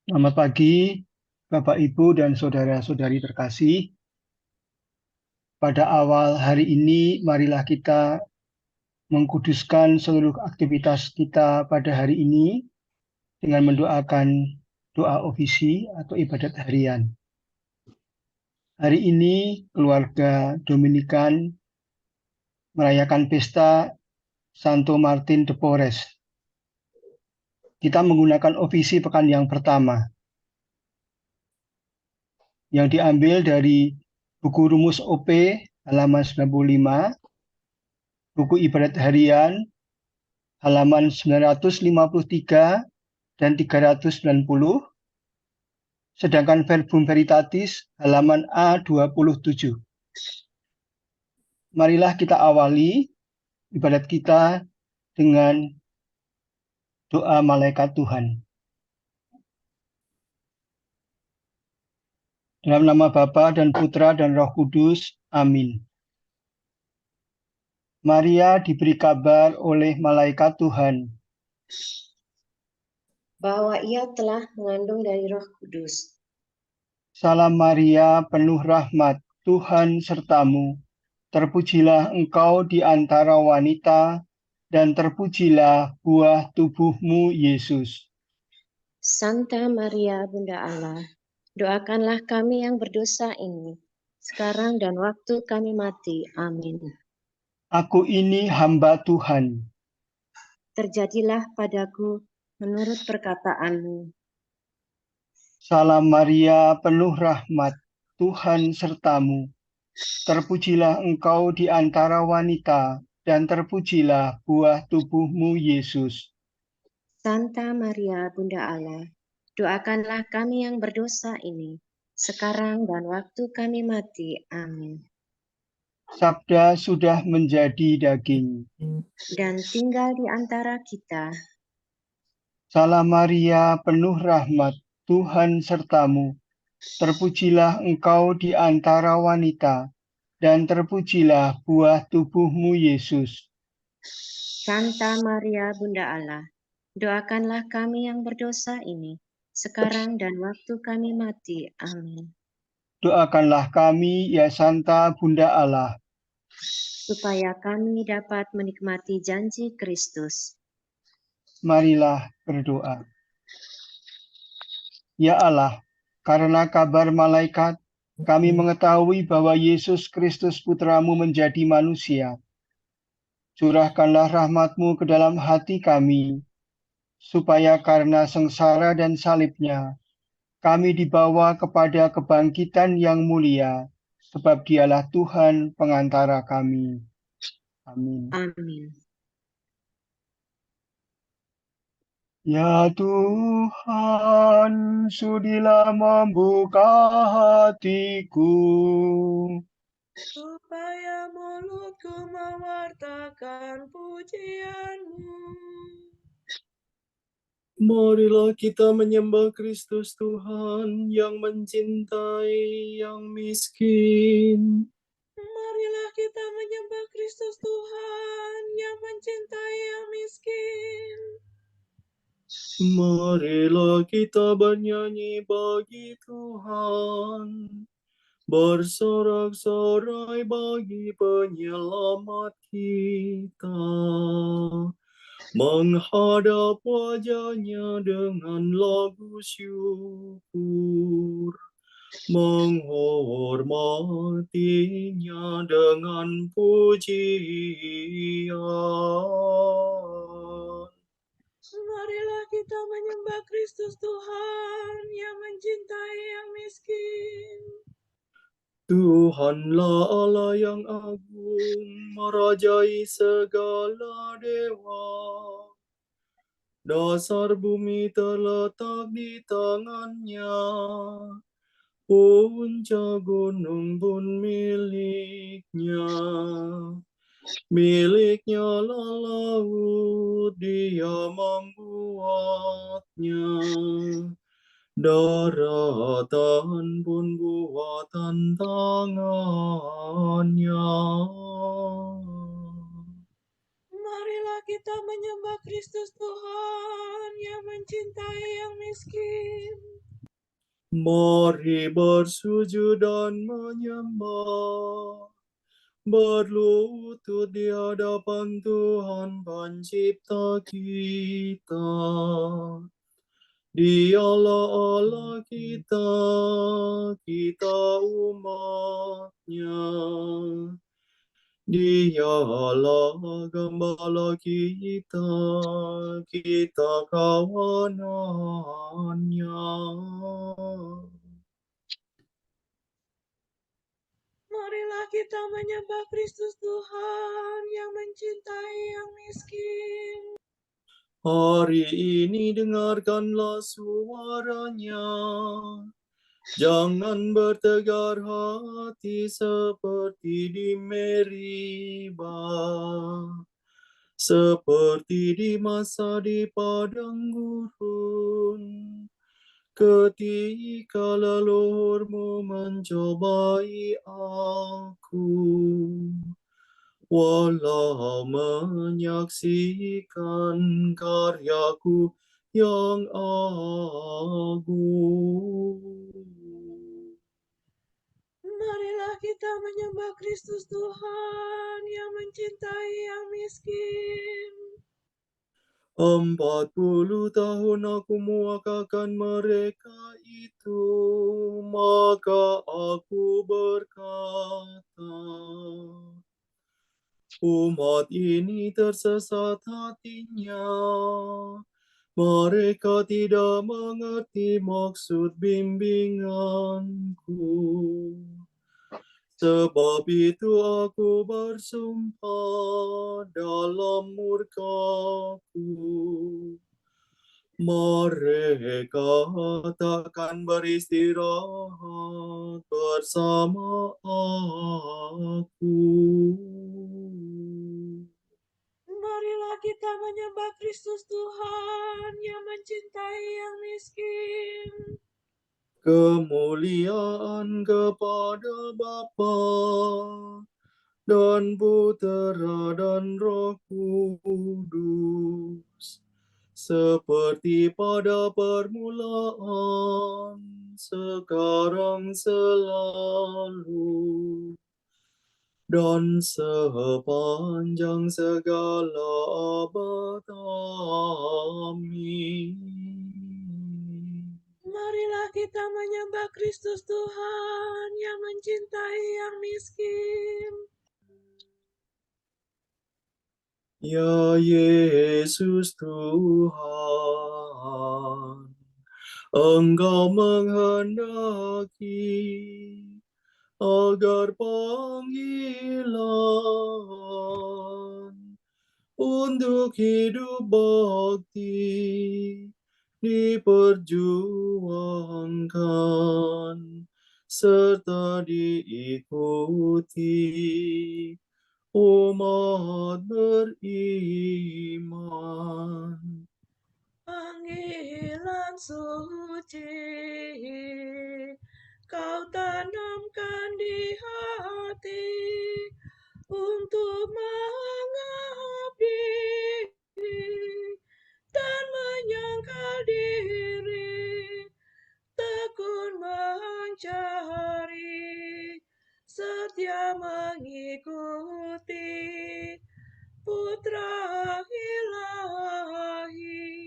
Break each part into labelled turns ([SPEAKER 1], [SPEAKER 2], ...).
[SPEAKER 1] Selamat pagi, Bapak, Ibu, dan saudara-saudari terkasih. Pada awal hari ini, marilah kita mengkuduskan seluruh aktivitas kita pada hari ini dengan mendoakan doa ofisi atau ibadat harian. Hari ini, keluarga Dominikan merayakan pesta Santo Martin de Porres. Kita menggunakan ofisi pekan yang pertama, yang diambil dari buku Rumus OP halaman 95, buku ibadat harian halaman 953 dan 390, sedangkan Verbum Veritatis halaman A27. Marilah kita awali ibadat kita dengan doa malaikat Tuhan. Dalam nama Bapa dan Putra dan Roh Kudus. Amin. Maria diberi kabar oleh malaikat Tuhan
[SPEAKER 2] bahwa ia telah mengandung dari Roh Kudus.
[SPEAKER 1] Salam Maria, penuh rahmat, Tuhan sertamu. Terpujilah engkau di antara wanita, dan terpujilah buah tubuhmu, Yesus.
[SPEAKER 2] Santa Maria, Bunda Allah, doakanlah kami yang berdosa ini, sekarang dan waktu kami mati. Amin.
[SPEAKER 1] Aku ini hamba Tuhan.
[SPEAKER 2] Terjadilah padaku menurut perkataanmu.
[SPEAKER 1] Salam Maria, penuh rahmat, Tuhan sertamu. Terpujilah engkau di antara wanita, dan terpujilah buah tubuhmu, Yesus.
[SPEAKER 2] Santa Maria, Bunda Allah, doakanlah kami yang berdosa ini, sekarang dan waktu kami mati. Amin.
[SPEAKER 1] Sabda sudah menjadi daging
[SPEAKER 2] dan tinggal di antara kita.
[SPEAKER 1] Salam Maria, penuh rahmat, Tuhan sertamu. Terpujilah engkau di antara wanita, dan terpujilah buah tubuhmu, Yesus.
[SPEAKER 2] Santa Maria, Bunda Allah, doakanlah kami yang berdosa ini, sekarang dan waktu kami mati. Amin.
[SPEAKER 1] Doakanlah kami, ya Santa Bunda Allah,
[SPEAKER 2] supaya kami dapat menikmati janji Kristus.
[SPEAKER 1] Marilah berdoa. Ya Allah, karena kabar malaikat, kami mengetahui bahwa Yesus Kristus Putramu menjadi manusia. Curahkanlah rahmat-Mu ke dalam hati kami, supaya karena sengsara dan salibnya, kami dibawa kepada kebangkitan yang mulia, sebab Dialah Tuhan pengantara kami. Amin.
[SPEAKER 2] Amin.
[SPEAKER 1] Ya Tuhan, sudilah membuka hatiku,
[SPEAKER 3] supaya mulutku mewartakan pujian-Mu.
[SPEAKER 4] Marilah kita menyembah Kristus Tuhan yang mencintai yang miskin.
[SPEAKER 3] Marilah kita menyembah Kristus Tuhan yang mencintai yang miskin.
[SPEAKER 4] Marilah kita bernyanyi bagi Tuhan, bersorak-sorai bagi penyelamat kita, menghadap wajah-Nya dengan lagu syukur, menghormatinya dengan pujian.
[SPEAKER 3] Marilah kita menyembah Kristus Tuhan yang mencintai yang miskin.
[SPEAKER 4] Tuhanlah Allah yang agung, merajai segala dewa. Dasar bumi terletak di tangan-Nya, puncak gunung pun milik-Nya. Milik-Nya lah laut, Dia membuatnya. Daratan pun buatan tangan-Nya.
[SPEAKER 3] Marilah kita menyembah Kristus Tuhan yang mencintai yang miskin.
[SPEAKER 4] Mari bersujud dan menyembah, berlutut di hadapan Tuhan Pencipta kita. Dialah Allah kita, kita umat-Nya. Dialah Gembala kita, kita kawanan-Nya.
[SPEAKER 3] Marilah kita menyembah Kristus Tuhan yang mencintai yang miskin.
[SPEAKER 4] Hari ini dengarkanlah suaranya. Jangan bertegar hati seperti di Meribah, seperti di masa di padang gurun, ketika leluhurmu mencobai aku. Walau menyaksikan karyaku yang agung.
[SPEAKER 3] Marilah kita menyembah Kristus Tuhan yang mencintai yang miskin.
[SPEAKER 4] 40 tahun aku muakakan mereka itu, maka aku berkata, umat ini tersesat hatinya. Mereka tidak mengerti maksud bimbinganku. Sebab itu aku bersumpah dalam murkaku. Mereka takkan beristirahat bersama aku.
[SPEAKER 3] Marilah kita menyembah Kristus Tuhan yang mencintai yang miskin.
[SPEAKER 4] Kemuliaan kepada Bapa dan Putera dan Roh Kudus, seperti pada permulaan, sekarang, selalu, dan sepanjang segala abad. Amin.
[SPEAKER 3] Marilah kita menyembah Kristus Tuhan yang mencintai yang miskin.
[SPEAKER 4] Ya Yesus Tuhan, Engkau menghendaki agar panggilan untuk hidup bakti diperjuangkan serta diikuti umat beriman.
[SPEAKER 3] Panggilan suci Kau tanamkan di hati untuk mengabdi dan menyangkal diri, tekun mencari, setia mengikuti Putra Ilahi.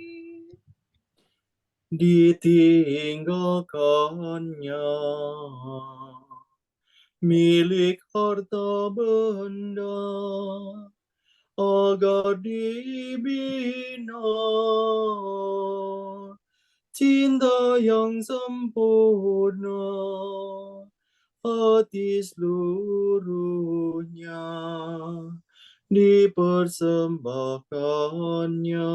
[SPEAKER 4] Ditinggalkannya milik harta benda agar dibina cinta yang sempurna hati seluruhnya dipersembahkannya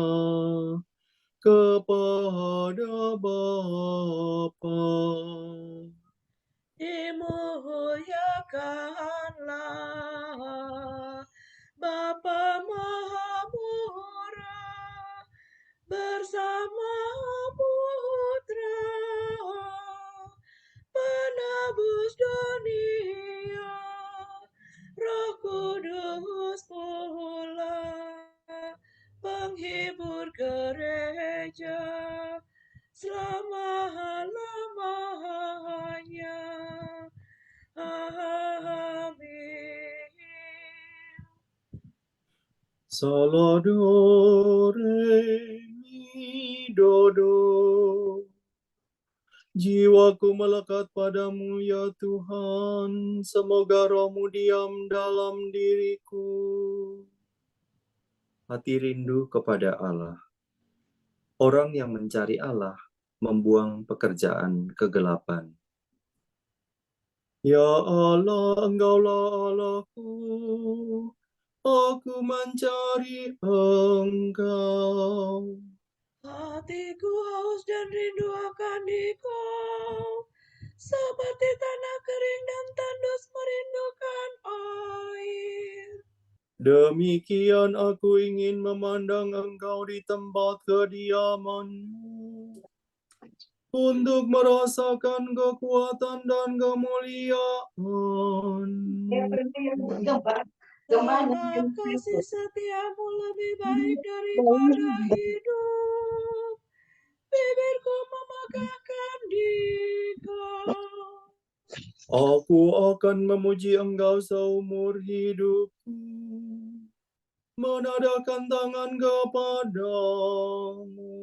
[SPEAKER 4] kepada Bapa.
[SPEAKER 3] Dimuliakanlah Bapa Mahamurah bersama Putra penebus dunia, Roh Kudus pula penghibur gereja selama-lamanya.
[SPEAKER 4] Sol, do, re, mi, do, do. Jiwaku melekat padamu ya Tuhan, semoga rohmu diam dalam diriku. Hati rindu kepada Allah. Orang yang mencari Allah membuang pekerjaan kegelapan. Ya Allah, Engkaulah Allahku, aku mencari Engkau.
[SPEAKER 3] Hatiku haus dan rindu akan Dikau, seperti tanah kering dan tandus merindukan air.
[SPEAKER 4] Demikian aku ingin memandang Engkau di tempat kediaman-Mu, untuk merasakan kekuatan dan kemuliaan.
[SPEAKER 3] Sebab kasih setiamu lebih baik daripada hidup, bibirku memegahkan Dikau.
[SPEAKER 4] Aku akan memuji Engkau seumur hidupku, menadahkan tangan kepadamu.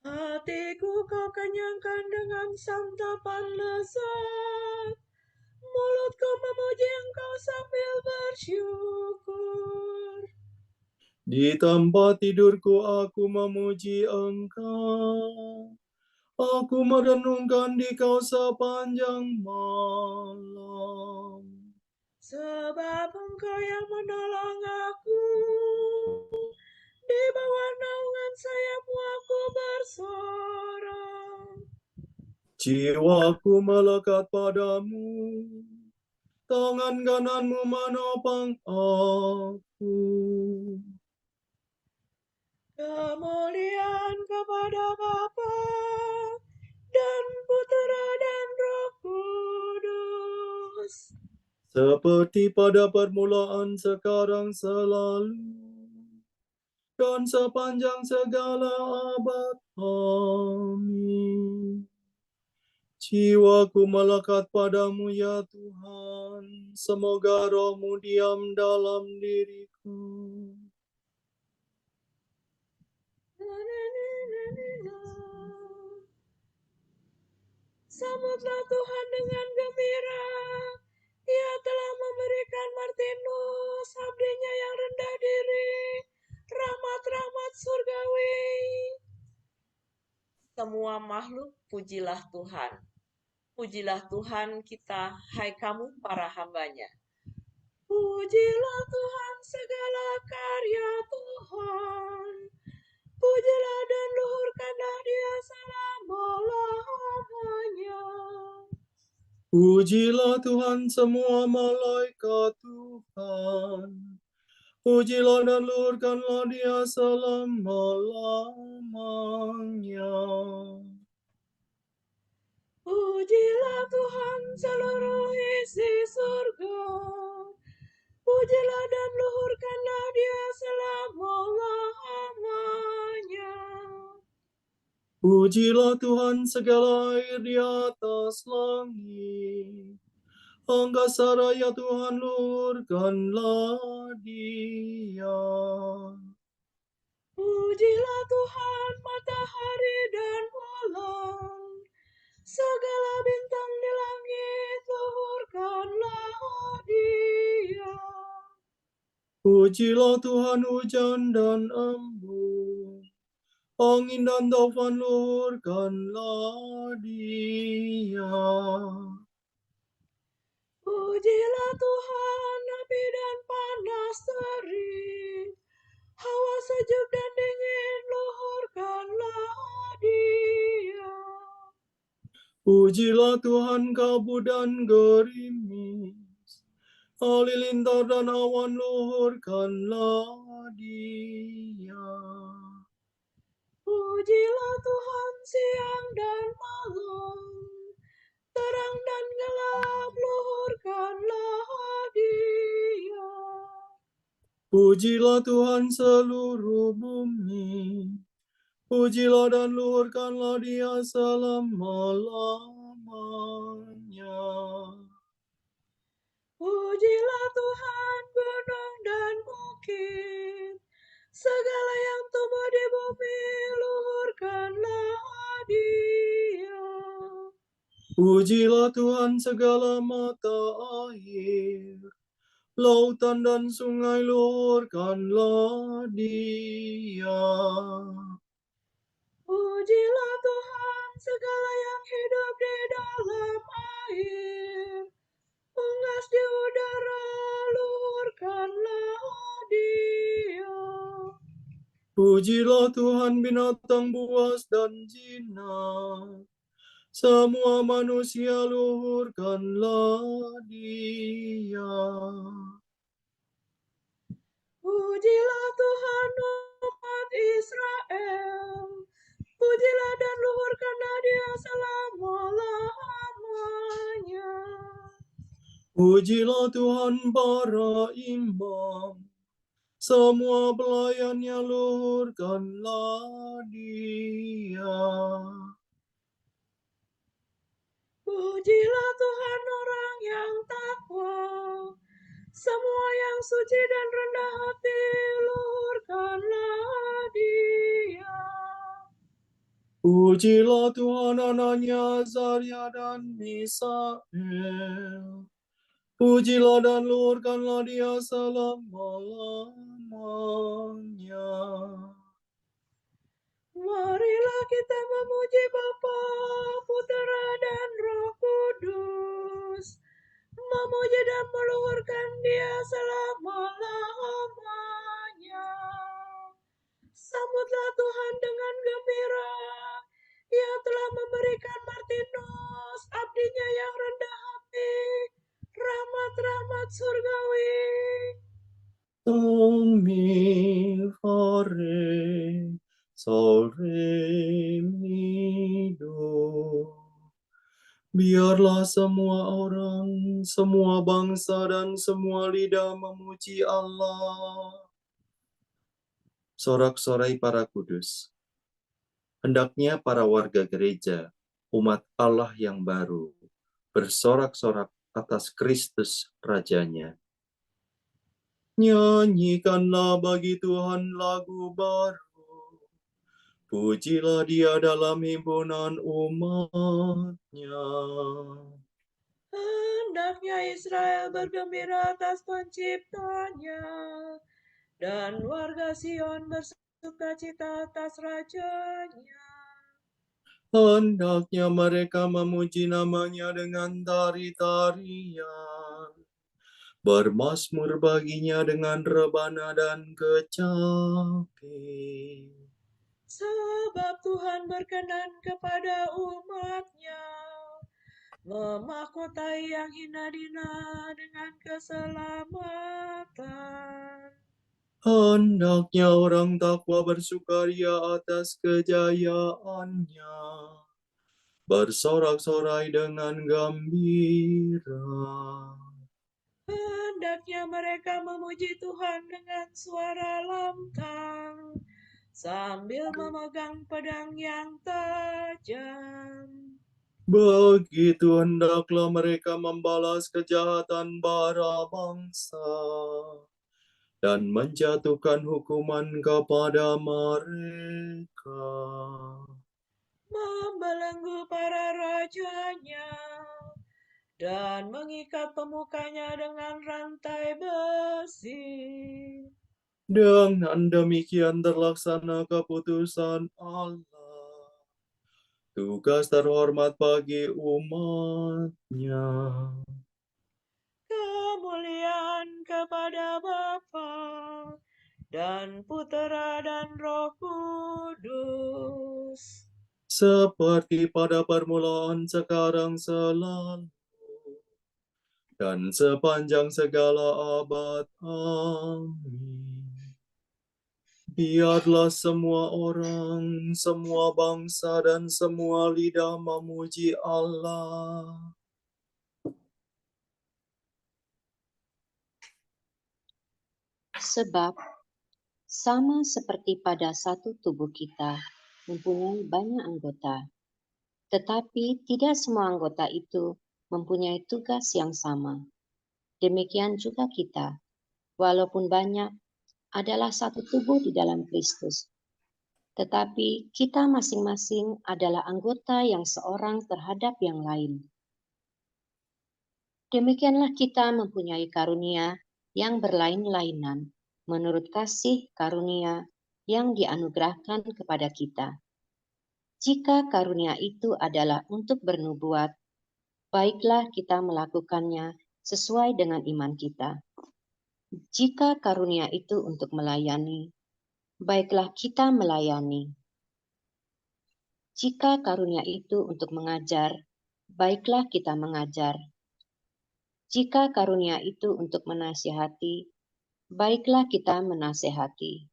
[SPEAKER 3] Hatiku kau kenyangkan dengan santapan lezat, mulutku memuji Engkau sambil bersyukur.
[SPEAKER 4] Di tempat tidurku aku memuji Engkau, aku merenungkan Dikau sepanjang malam.
[SPEAKER 3] Sebab Engkau yang menolong aku, di bawah naungan sayap-Mu aku bersorak.
[SPEAKER 4] Jiwaku melekat padamu, tangan kanan-Mu menopang aku.
[SPEAKER 3] Kemuliaan kepada Bapa dan Putera dan Roh Kudus,
[SPEAKER 4] Seperti pada permulaan, sekarang, selalu, dan sepanjang segala abad. Amin. Jiwaku melekat padamu ya Tuhan, semoga rohmu diam dalam diriku.
[SPEAKER 3] Sambutlah Tuhan dengan gembira. Ia telah memberikan Martinus, abdinya yang rendah diri, rahmat-rahmat surgawi. Semua makhluk, pujilah Tuhan. Pujilah Tuhan kita, hai kamu para hamba-Nya. Pujilah Tuhan segala karya Tuhan. Pujilah dan luhurkanlah Dia selama-lamanya.
[SPEAKER 4] Pujilah Tuhan semua malaikat Tuhan. Pujilah dan luhurkanlah Dia selama-lamanya.
[SPEAKER 3] Pujilah Tuhan seluruh isi surga. Pujilah dan luhurkanlah Dia selama-lamanya.
[SPEAKER 4] Pujilah Tuhan segala air di atas langit. Angkasa raya Tuhan luhurkanlah Dia.
[SPEAKER 3] Pujilah Tuhan matahari dan bulan, segala bintang di langit luhurkanlah Dia.
[SPEAKER 4] Pujilah Tuhan hujan dan embun, angin dan taufan luhurkanlah Dia.
[SPEAKER 3] Pujilah Tuhan api dan panas terik, hawa sejuk dan dingin luhurkanlah Dia.
[SPEAKER 4] Pujilah Tuhan kabut dan gerimis, halilintar dan awan luhurkanlah Dia.
[SPEAKER 3] Pujilah Tuhan siang dan malam, terang dan gelap luhurkanlah Dia.
[SPEAKER 4] Pujilah Tuhan seluruh bumi, pujilah dan luhurkanlah Dia selama-lamanya.
[SPEAKER 3] Pujilah Tuhan gunung dan bukit, segala yang tumbuh di bumi, luhurkanlah Dia.
[SPEAKER 4] Pujilah Tuhan segala mata air, lautan dan sungai luhurkanlah Dia.
[SPEAKER 3] Pujilah Tuhan segala yang hidup di dalam air, unggas di udara, luhurkanlah Dia.
[SPEAKER 4] Pujilah Tuhan binatang buas dan jinak, semua manusia luhurkanlah Dia.
[SPEAKER 3] Pujilah Tuhan umat Israel, pujilah dan luhurkanlah Dia selama-lamanya.
[SPEAKER 4] Pujilah Tuhan para imam, semua pelayannya luhurkanlah Dia.
[SPEAKER 3] Pujilah Tuhan orang yang takwa, semua yang suci dan rendah hati, luhurkanlah Dia.
[SPEAKER 4] Pujilah Tuhan anaknya Azaria dan Misael, pujilah dan luhurkanlah Dia selama-lamanya.
[SPEAKER 3] Marilah kita memuji Bapa, Putera, dan Roh Kudus, memuji dan meluhurkan Dia selama-lamanya. Sambutlah Tuhan dengan gembira, Ia telah memberikan Martinus, abdinya yang rendah hati, rahmat-rahmat surgawi.
[SPEAKER 4] Domi fare sol re mi do. Biarlah semua orang, semua bangsa, dan semua lidah memuji Allah. Sorak-sorai para kudus. Hendaknya para warga gereja, umat Allah yang baru, bersorak-sorak atas Kristus Rajanya. Nyanyikanlah bagi Tuhan lagu baru. Pujilah Dia dalam himpunan umat-Nya.
[SPEAKER 3] Hendaknya Israel bergembira atas penciptanya, dan warga Sion bersukacita atas rajanya.
[SPEAKER 4] Hendaknya mereka memuji namanya dengan tari-tarian, bermazmur baginya dengan rebana dan kecapi.
[SPEAKER 3] Sebab Tuhan berkenan kepada umat-Nya, memahkotai yang hina-dina dengan keselamatan.
[SPEAKER 4] Hendaknya orang takwa bersukaria atas kejayaannya, bersorak-sorai dengan gembira.
[SPEAKER 3] Hendaknya mereka memuji Tuhan dengan suara lantang, sambil memegang pedang yang tajam.
[SPEAKER 4] Begitu hendaklah mereka membalas kejahatan bara bangsa dan menjatuhkan hukuman kepada mereka.
[SPEAKER 3] Membelenggu para rajanya dan mengikat pemukanya dengan rantai besi.
[SPEAKER 4] Dengan demikian terlaksana keputusan Allah, tugas terhormat bagi umat-Nya.
[SPEAKER 3] Kemuliaan kepada Bapa dan Putera dan Roh Kudus.
[SPEAKER 4] Seperti pada permulaan, sekarang, selalu, dan sepanjang segala abad. Amin. Biarlah semua orang, semua bangsa, dan semua lidah memuji Allah.
[SPEAKER 2] Sebab sama seperti pada satu tubuh kita mempunyai banyak anggota, tetapi tidak semua anggota itu mempunyai tugas yang sama. Demikian juga kita, walaupun banyak, adalah satu tubuh di dalam Kristus. Tetapi kita masing-masing adalah anggota yang seorang terhadap yang lain. Demikianlah kita mempunyai karunia yang berlain-lainan menurut kasih karunia yang dianugerahkan kepada kita. Jika karunia itu adalah untuk bernubuat, baiklah kita melakukannya sesuai dengan iman kita. Jika karunia itu untuk melayani, baiklah kita melayani. Jika karunia itu untuk mengajar, baiklah kita mengajar. Jika karunia itu untuk menasihati, baiklah kita menasehati.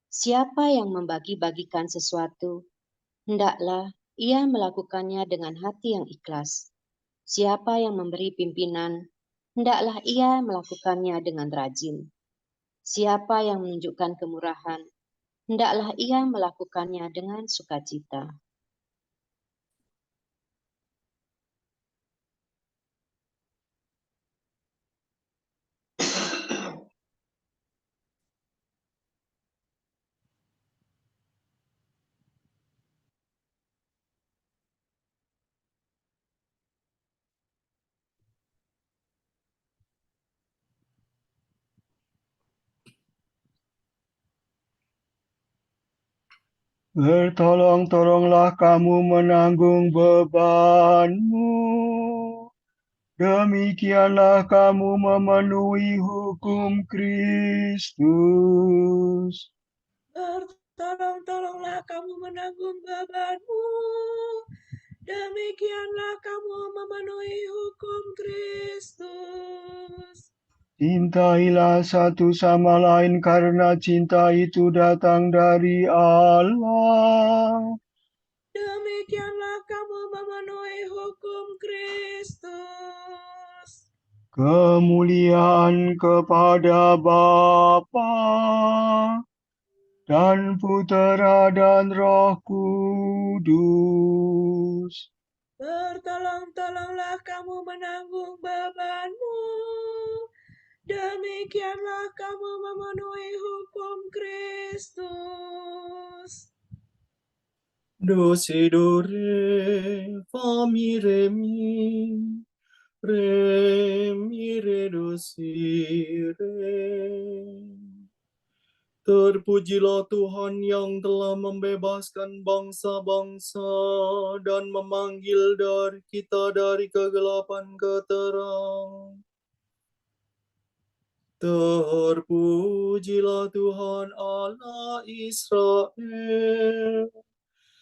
[SPEAKER 2] Siapa yang membagi-bagikan sesuatu, hendaklah ia melakukannya dengan hati yang ikhlas. Siapa yang memberi pimpinan, hendaklah ia melakukannya dengan rajin. Siapa yang menunjukkan kemurahan, hendaklah ia melakukannya dengan sukacita.
[SPEAKER 1] Bertolong-tolonglah kamu menanggung bebanmu. Demikianlah kamu memenuhi hukum Kristus.
[SPEAKER 3] Bertolong-tolonglah kamu menanggung bebanmu. Demikianlah kamu memenuhi hukum Kristus.
[SPEAKER 1] Cintailah satu sama lain karena cinta itu datang dari Allah.
[SPEAKER 3] Demikianlah kamu memenuhi hukum Kristus.
[SPEAKER 1] Kemuliaan kepada Bapa dan Putera dan Roh Kudus.
[SPEAKER 3] Bertolong-tolonglah kamu menanggung bebanmu. Demikianlah kamu memenuhi hukum Kristus.
[SPEAKER 4] Do si do re fa mi re mi re do si re. Terpujilah Tuhan yang telah membebaskan bangsa-bangsa dan memanggil kita dari kegelapan ke terang. Terpujilah Tuhan Allah Israel,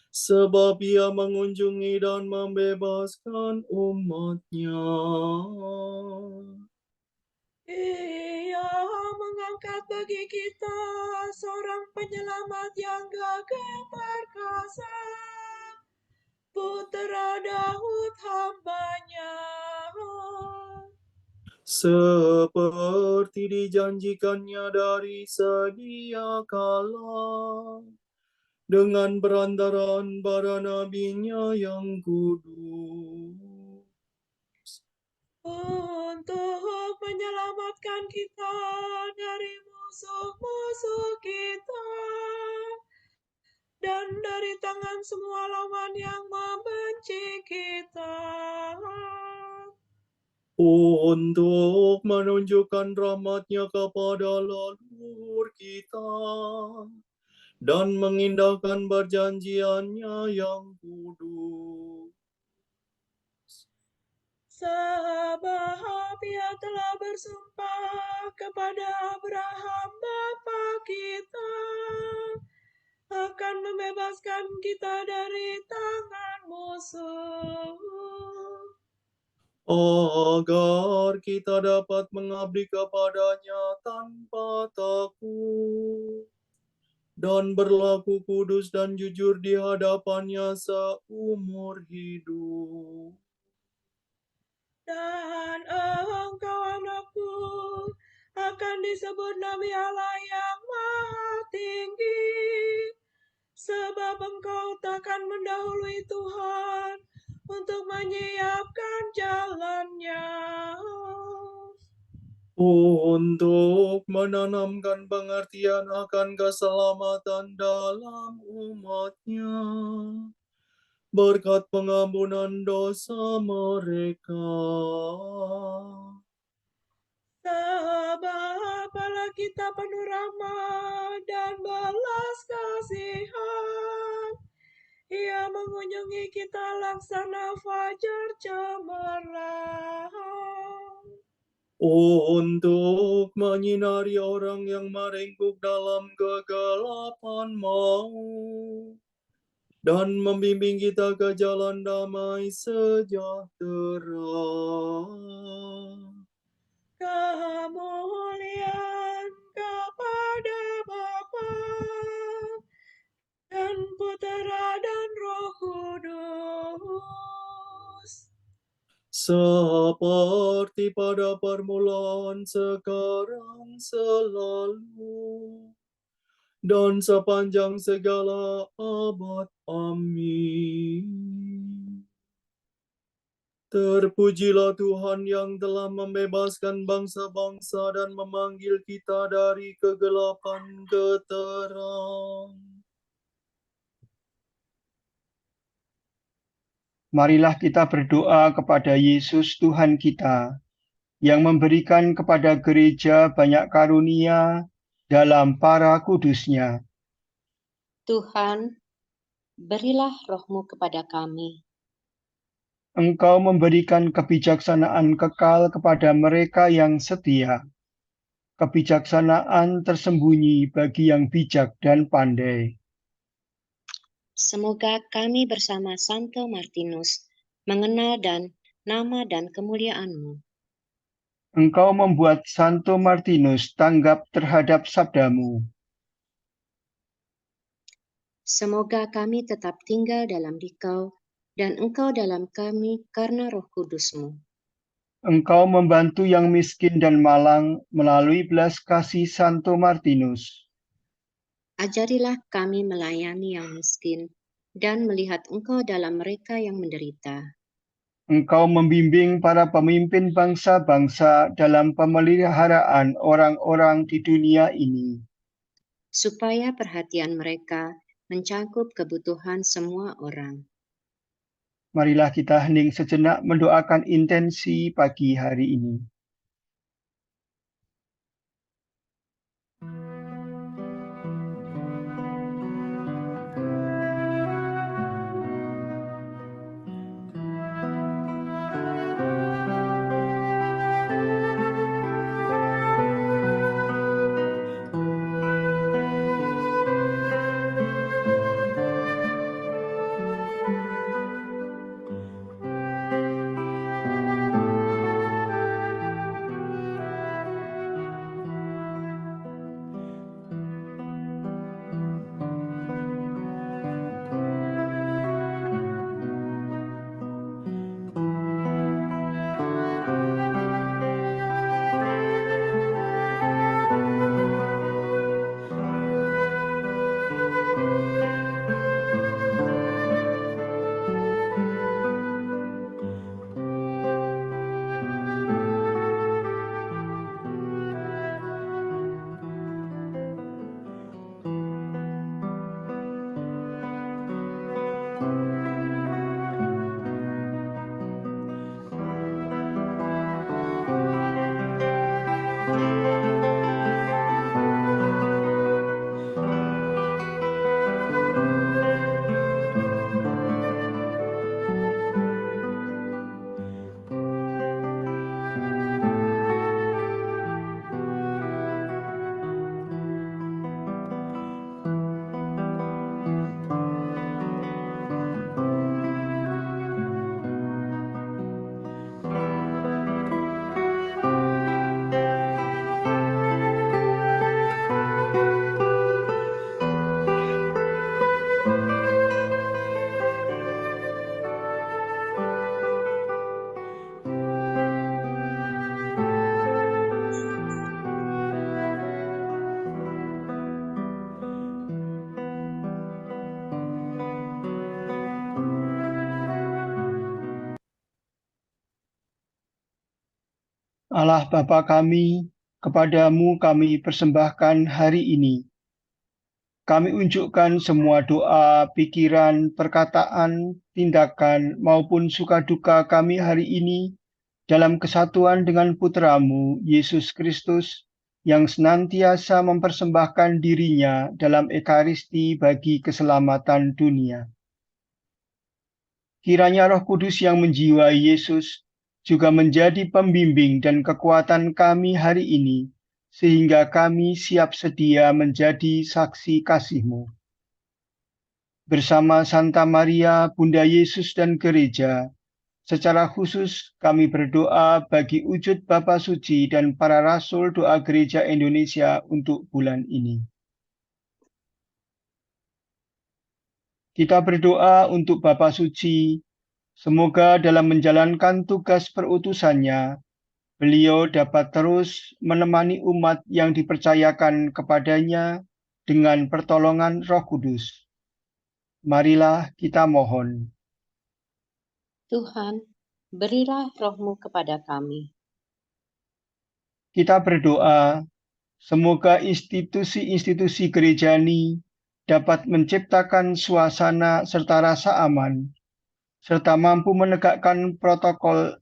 [SPEAKER 4] sebab Ia mengunjungi dan membebaskan umat-Nya.
[SPEAKER 3] Ia mengangkat bagi kita seorang penyelamat yang gagah perkasa, Putera Daud hamba-Nya.
[SPEAKER 4] Seperti dijanjikannya dari sedia kala, dengan perantaraan para nabinya yang kudus.
[SPEAKER 3] Untuk menyelamatkan kita dari musuh-musuh kita dan dari tangan semua lawan yang membenci kita.
[SPEAKER 4] Untuk menunjukkan rahmat-Nya kepada leluhur kita dan mengindahkan perjanjian-Nya yang kudus.
[SPEAKER 3] Sebab Ia telah bersumpah kepada Abraham bapa kita akan membebaskan kita dari tangan musuh,
[SPEAKER 4] agar kita dapat mengabdi kepada-Nya tanpa takut dan berlaku kudus dan jujur di hadapan-Nya seumur hidup.
[SPEAKER 3] dan engkau anakku akan disebut Nabi Allah yang Maha Tinggi, sebab engkau takkan mendahului Tuhan untuk menyiapkan jalannya.
[SPEAKER 4] untuk menanamkan pengertian akan keselamatan dalam umatnya, berkat pengampunan dosa mereka.
[SPEAKER 3] Sebab kita penuh rahmat dan belas kasihan. Ia mengunjungi kita laksana fajar cemerlang.
[SPEAKER 4] Untuk menyinari orang yang meringkuk dalam kegelapan maut, dan membimbing kita ke jalan damai sejahtera.
[SPEAKER 3] Kemuliaan kepada Bapa dan Putera dan Roh Kudus.
[SPEAKER 4] Seperti pada permulaan, sekarang, selalu, dan sepanjang segala abad. Amin. Terpujilah Tuhan yang telah membebaskan bangsa-bangsa dan memanggil kita dari kegelapan ke terang.
[SPEAKER 1] Marilah kita berdoa kepada Yesus Tuhan kita, yang memberikan kepada gereja banyak karunia dalam para kudusnya.
[SPEAKER 2] Tuhan, berilah roh-Mu kepada kami,
[SPEAKER 1] Engkau memberikan kebijaksanaan kekal kepada mereka yang setia. Kebijaksanaan tersembunyi bagi yang bijak dan pandai.
[SPEAKER 2] semoga kami bersama Santo Martinus mengenal nama dan kemuliaan-Mu.
[SPEAKER 1] Engkau membuat Santo Martinus tanggap terhadap sabdamu.
[SPEAKER 2] Semoga kami tetap tinggal dalam Dikau dan Engkau dalam kami karena Roh Kudus-Mu.
[SPEAKER 1] Engkau membantu yang miskin dan malang melalui belas kasih Santo Martinus.
[SPEAKER 2] Ajarilah kami melayani yang miskin dan melihat Engkau dalam mereka yang menderita.
[SPEAKER 1] Engkau membimbing para pemimpin bangsa-bangsa dalam pemeliharaan orang-orang di dunia ini.
[SPEAKER 2] Supaya perhatian mereka mencakup kebutuhan semua orang.
[SPEAKER 1] Marilah kita hening sejenak mendoakan intensi pagi hari ini. Allah Bapa kami, kepadamu kami persembahkan hari ini. Kami unjukkan semua doa, pikiran, perkataan, tindakan, maupun suka duka kami hari ini dalam kesatuan dengan Putramu, Yesus Kristus, yang senantiasa mempersembahkan dirinya dalam Ekaristi bagi keselamatan dunia. Kiranya Roh Kudus yang menjiwai Yesus juga menjadi pembimbing dan kekuatan kami hari ini, sehingga kami siap sedia menjadi saksi kasih-Mu. Bersama Santa Maria, Bunda Yesus dan Gereja, secara khusus kami berdoa bagi wujud Bapa Suci dan para Rasul Doa Gereja Indonesia untuk bulan ini. Kita berdoa untuk Bapa Suci, semoga dalam menjalankan tugas perutusannya, beliau dapat terus menemani umat yang dipercayakan kepadanya dengan pertolongan Roh Kudus. Marilah kita mohon.
[SPEAKER 2] Tuhan, berilah roh-Mu kepada kami.
[SPEAKER 1] Kita berdoa, semoga institusi-institusi gerejani dapat menciptakan suasana serta rasa aman, serta mampu menegakkan protokol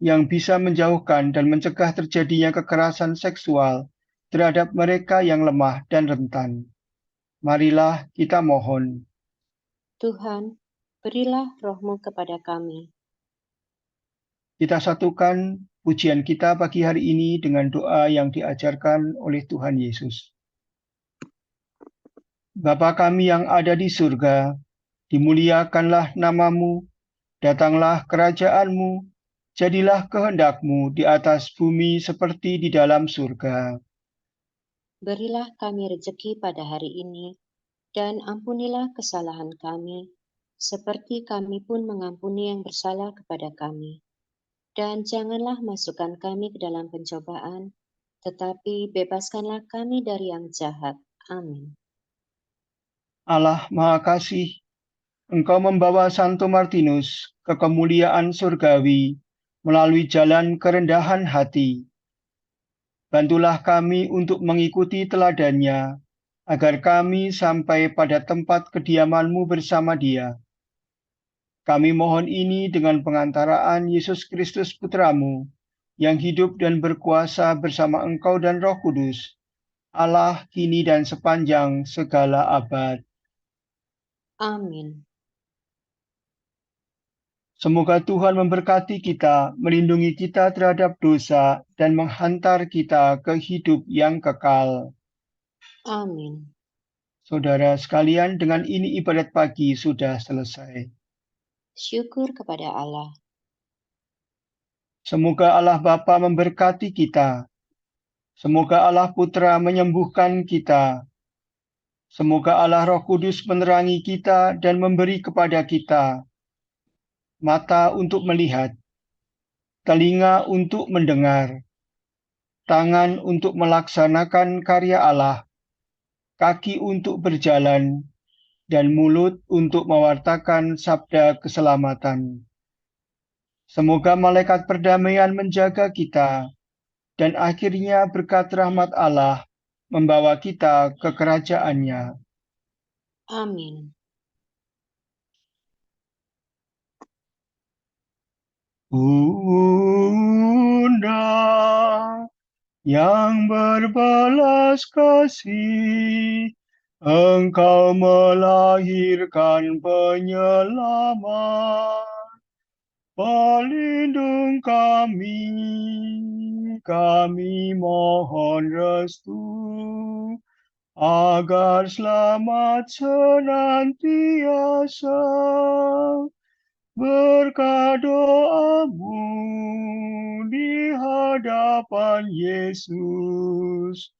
[SPEAKER 1] yang bisa menjauhkan dan mencegah terjadinya kekerasan seksual terhadap mereka yang lemah dan rentan. Marilah kita mohon.
[SPEAKER 2] Tuhan, berilah roh-Mu kepada kami.
[SPEAKER 1] Kita satukan pujian kita pagi hari ini dengan doa yang diajarkan oleh Tuhan Yesus. Bapa kami yang ada di surga, dimuliakanlah nama-Mu, datanglah kerajaan-Mu, jadilah kehendak-Mu di atas bumi seperti di dalam surga.
[SPEAKER 2] Berilah kami rezeki pada hari ini, dan ampunilah kesalahan kami, seperti kami pun mengampuni yang bersalah kepada kami. Dan janganlah masukkan kami ke dalam pencobaan, tetapi bebaskanlah kami dari yang jahat. Amin.
[SPEAKER 1] Allah Maha Kasih, Engkau membawa Santo Martinus ke kemuliaan surgawi melalui jalan kerendahan hati. Bantulah kami untuk mengikuti teladannya, agar kami sampai pada tempat kediaman-Mu bersama Dia. Kami mohon ini dengan pengantaraan Yesus Kristus Putra-Mu, yang hidup dan berkuasa bersama Engkau dan Roh Kudus, Allah kini dan sepanjang segala abad.
[SPEAKER 2] Amin.
[SPEAKER 1] Semoga Tuhan memberkati kita, melindungi kita terhadap dosa, dan menghantar kita ke hidup yang kekal.
[SPEAKER 2] Amin.
[SPEAKER 1] Saudara sekalian, dengan ini ibadat pagi sudah selesai.
[SPEAKER 2] Syukur kepada Allah.
[SPEAKER 1] Semoga Allah Bapa memberkati kita. Semoga Allah Putra menyembuhkan kita. Semoga Allah Roh Kudus menerangi kita dan memberi kepada kita mata untuk melihat, telinga untuk mendengar, tangan untuk melaksanakan karya Allah, kaki untuk berjalan, dan mulut untuk mewartakan sabda keselamatan. Semoga malaikat perdamaian menjaga kita, dan akhirnya berkat rahmat Allah membawa kita ke kerajaan-Nya.
[SPEAKER 2] Amin.
[SPEAKER 1] Bunda yang berbelas kasih, Engkau melahirkan penyelamat. Pelindung kami mohon restu, agar selamat senantiasa. Berkat doa-Mu di hadapan Yesus,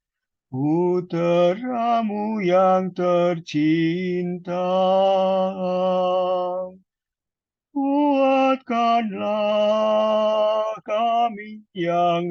[SPEAKER 1] Putra-Mu yang tercinta. Kuatkanlah kami yang